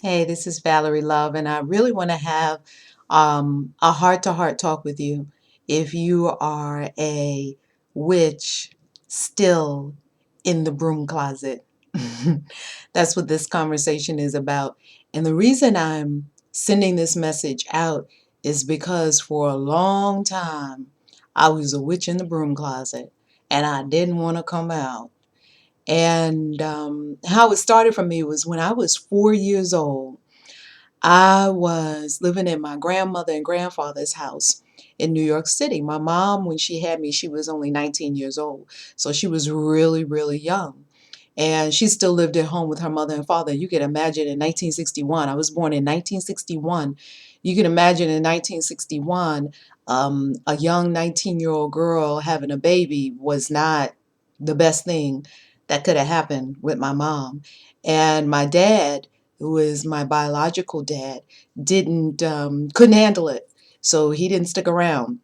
Hey, this is Valerie Love, and I really want to have a heart-to-heart talk with you. If you are a witch still in the broom closet, that's what this conversation is about. And the reason I'm sending this message out is because for a long time I was a witch in the broom closet, and I didn't want to come out. And how it started for me was when I was 4 years old. I was living in my grandmother and grandfather's house in New York City. My mom, when she had me, she was only 19 years old. So she was really, really young. And she still lived at home with her mother and father. You can imagine in 1961, I was born in 1961. You can imagine in 1961, a young 19-year-old girl having a baby was not the best thing that could have happened with my mom. And my dad, who is my biological dad, didn't couldn't handle it. So he didn't stick around.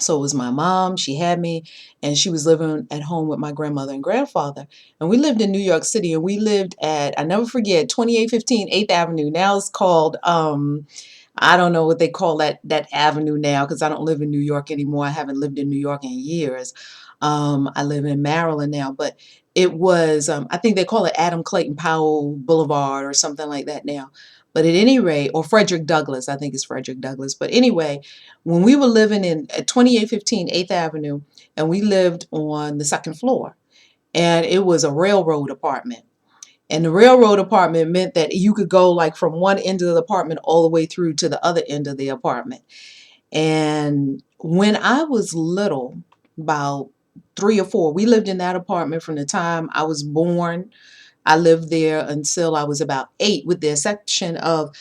So it was my mom, she had me, and she was living at home with my grandmother and grandfather. And we lived in New York City, and we lived at, I never forget, 2815 8th Avenue. Now it's called, I don't know what they call that avenue now because I don't live in New York anymore. I haven't lived in New York in years. I live in Maryland now, but it was, I think they call it Adam Clayton Powell Boulevard or something like that now. But at any rate, or Frederick Douglass, I think it's Frederick Douglass. But anyway, when we were living in at 2815 8th Avenue, and we lived on the second floor, and it was a railroad apartment. And the railroad apartment meant that you could go like from one end of the apartment all the way through to the other end of the apartment. And when I was little, about 3 or 4, we lived in that apartment from the time I was born. I lived there until I was about 8, with the exception of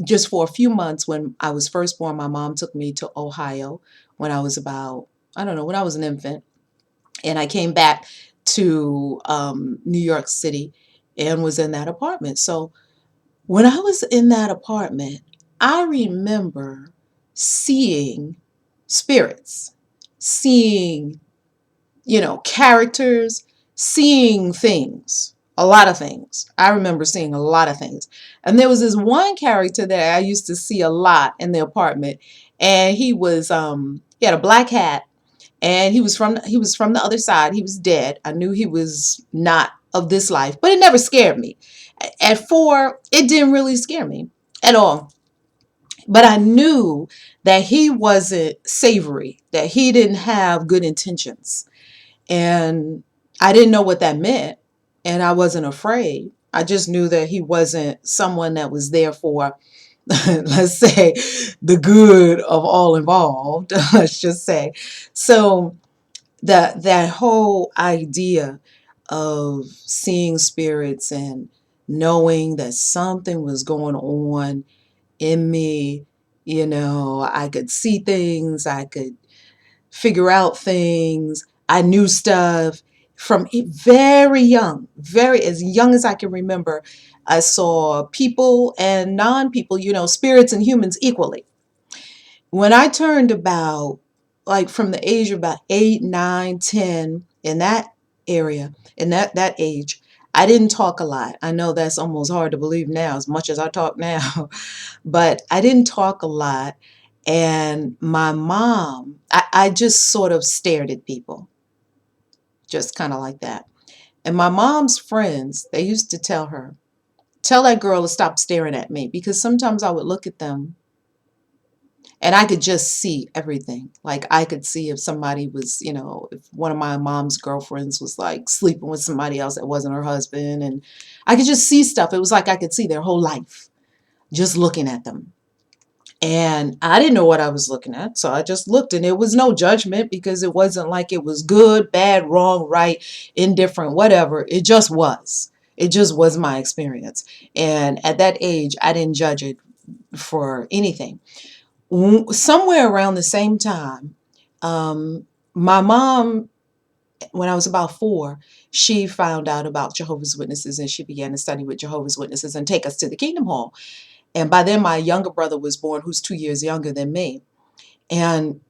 just for a few months when I was first born. My mom took me to Ohio when I was about, I don't know, when I was an infant. And I came back to New York City and was in that apartment. So when I was in that apartment, I remember seeing spirits, seeing, characters, seeing things, a lot of things. I remember seeing a lot of things. And there was this one character that I used to see a lot in the apartment, and he had a black hat, and he was from the other side. He was dead. I knew he was not of this life, but it never scared me. At 4, it didn't really scare me at all. But I knew that he wasn't savory, that he didn't have good intentions. And I didn't know what that meant, and I wasn't afraid. I just knew that he wasn't someone that was there for, let's say, the good of all involved, let's just say. So that whole idea of seeing spirits and knowing that something was going on in me, I could see things, I could figure out things, I knew stuff from very young, very as young as I can remember. I saw people and non-people, spirits and humans equally. When I turned about, like from the age of about 8, 9, 10, in that area, in that age, I didn't talk a lot. I know that's almost hard to believe now, as much as I talk now, but I didn't talk a lot. And my mom, I just sort of stared at people, just kind of like that. And my mom's friends, they used to tell her, tell that girl to stop staring at me, because sometimes I would look at them and I could just see everything. Like I could see if somebody was, if one of my mom's girlfriends was like sleeping with somebody else that wasn't her husband. And I could just see stuff. It was like I could see their whole life just looking at them. And I didn't know what I was looking at. So I just looked, and it was no judgment, because it wasn't like it was good, bad, wrong, right, indifferent, whatever. It just was. It just was my experience. And at that age, I didn't judge it for anything. Somewhere around the same time, my mom, when I was about 4, she found out about Jehovah's Witnesses, and she began to study with Jehovah's Witnesses and take us to the Kingdom Hall. And by then, my younger brother was born, who's 2 years younger than me. And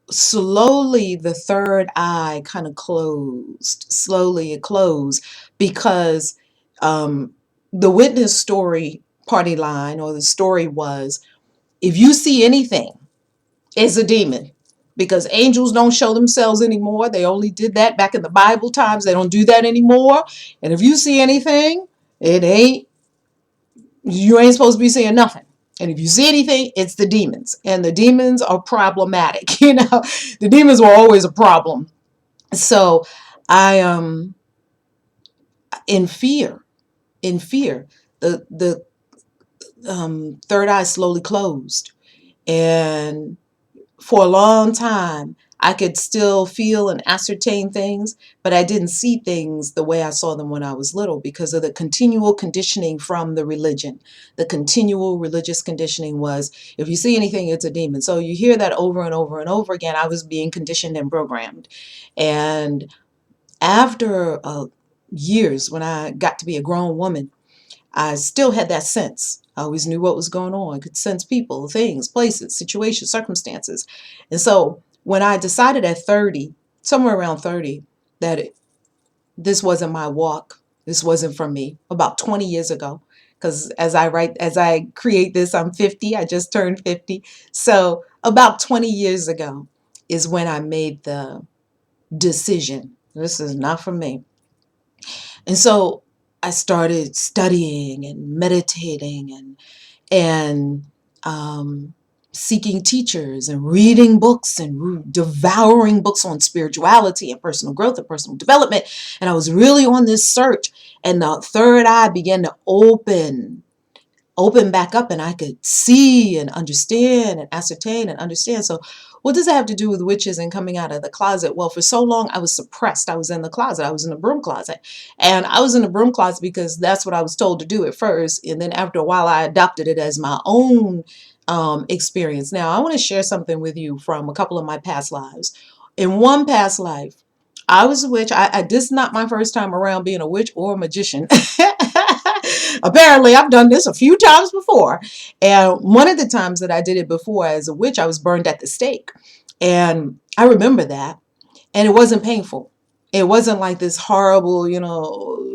slowly, the third eye kind of closed. Slowly, it closed, because the witness story party line or the story was, if you see anything, it's a demon. Because angels don't show themselves anymore. They only did that back in the Bible times. They don't do that anymore. And if you see anything, you ain't supposed to be seeing nothing. And if you see anything, it's the demons. And the demons are problematic. The demons were always a problem. So I in fear, the third eye slowly closed. And for a long time, I could still feel and ascertain things, but I didn't see things the way I saw them when I was little because of the continual conditioning from the religion. The continual religious conditioning was, if you see anything, it's a demon. So you hear that over and over and over again. I was being conditioned and programmed. And after years, when I got to be a grown woman, I still had that sense. I always knew what was going on. I could sense people, things, places, situations, circumstances. And so when I decided at 30, somewhere around 30, that this wasn't my walk, this wasn't for me, about 20 years ago, because as I create this, I'm 50. I just turned 50. So about 20 years ago is when I made the decision. This is not for me. And so I started studying and meditating and seeking teachers and reading books and devouring books on spirituality and personal growth and personal development. And I was really on this search, and the third eye began to open back up, and I could see and understand and ascertain and understand. So what does it have to do with witches and coming out of the closet? Well, for so long I was suppressed. I was in the closet. I was in the broom closet. And I was in the broom closet because that's what I was told to do at first. And then after a while, I adopted it as my own experience. Now, I want to share something with you from a couple of my past lives. In one past life, I was a witch. This is not my first time around being a witch or a magician. Apparently, I've done this a few times before. And one of the times that I did it before as a witch, I was burned at the stake. And I remember that. And it wasn't painful. It wasn't like this horrible,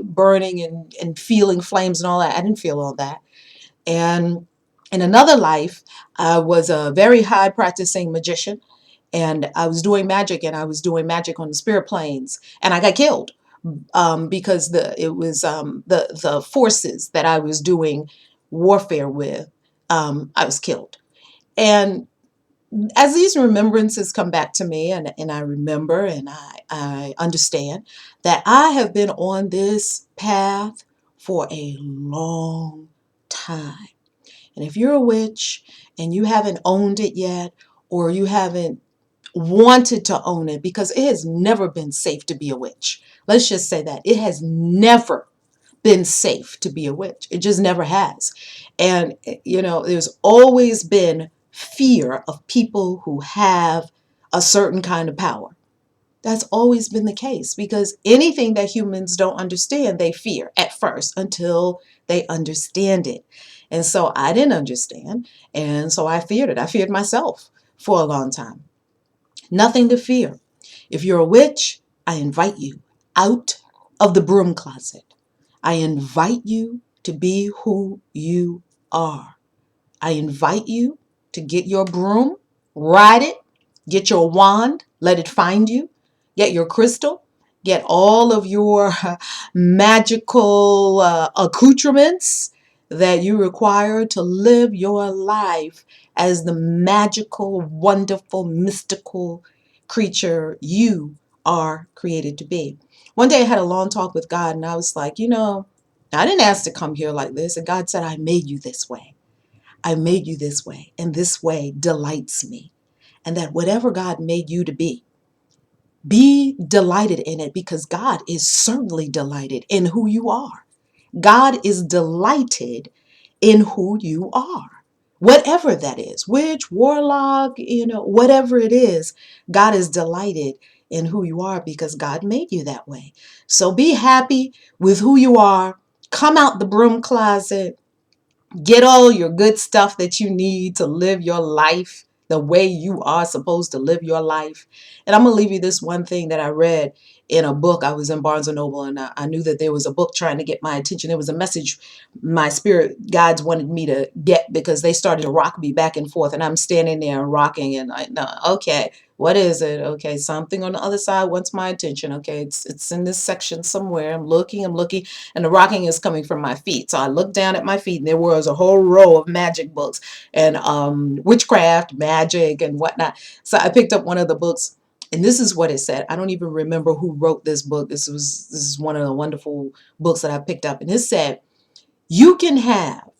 burning and feeling flames and all that. I didn't feel all that. And in another life, I was a very high practicing magician. And I was doing magic, and I was doing magic on the spirit planes. And I got killed because the forces that I was doing warfare with, I was killed. And as these remembrances come back to me, and I remember and I understand that I have been on this path for a long time. And if you're a witch and you haven't owned it yet, or you haven't wanted to own it, because it has never been safe to be a witch. Let's just say that. It has never been safe to be a witch. It just never has. And, there's always been fear of people who have a certain kind of power. That's always been the case, because anything that humans don't understand, they fear at first until they understand it. And so I didn't understand. And so I feared it. I feared myself for a long time. Nothing to fear. If you're a witch, I invite you out of the broom closet. I invite you to be who you are. I invite you to get your broom, ride it, get your wand, let it find you, get your crystal, get all of your magical accoutrements that you require to live your life as the magical, wonderful, mystical creature you are created to be. One day I had a long talk with God, and I was like, I didn't ask to come here like this. And God said, I made you this way. I made you this way, and this way delights me. And that whatever God made you to be delighted in it, because God is certainly delighted in who you are. God is delighted in who you are. Whatever that is, witch, warlock, whatever it is, God is delighted in who you are because God made you that way. So be happy with who you are. Come out the broom closet. Get all your good stuff that you need to live your life the way you are supposed to live your life. And I'm going to leave you this one thing that I read in a book. I was in Barnes and Noble, and I knew that there was a book trying to get my attention. There was a message my spirit guides wanted me to get, because they started to rock me back and forth, and I'm standing there and rocking, and I no, okay, what is it? Okay, something on the other side wants my attention. Okay, it's in this section somewhere. I'm looking, and the rocking is coming from my feet. So I looked down at my feet, and there was a whole row of magic books and witchcraft, magic, and whatnot. So I picked up one of the books, and this is what it said. I don't even remember who wrote this book. This is one of the wonderful books that I picked up, and it said, "You can have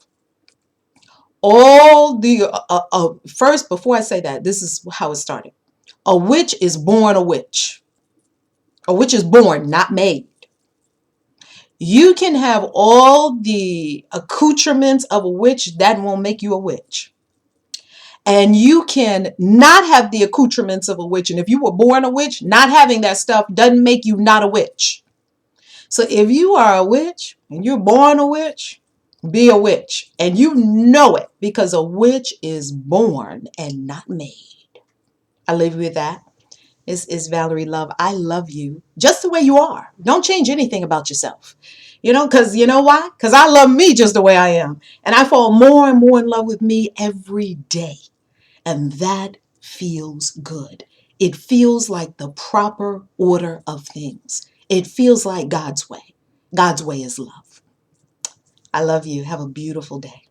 all the first, before I say that, this is how it started. A witch is born a witch. A witch is born, not made. You can have all the accoutrements of a witch, that won't make you a witch. And you can not have the accoutrements of a witch. And if you were born a witch, not having that stuff doesn't make you not a witch. So if you are a witch and you're born a witch, be a witch. And you know it, because a witch is born and not made." I leave you with that. Is Valerie Love. I love you just the way you are. Don't change anything about yourself. Because you know why? Because I love me just the way I am. And I fall more and more in love with me every day. And that feels good. It feels like the proper order of things. It feels like God's way. God's way is love. I love you. Have a beautiful day.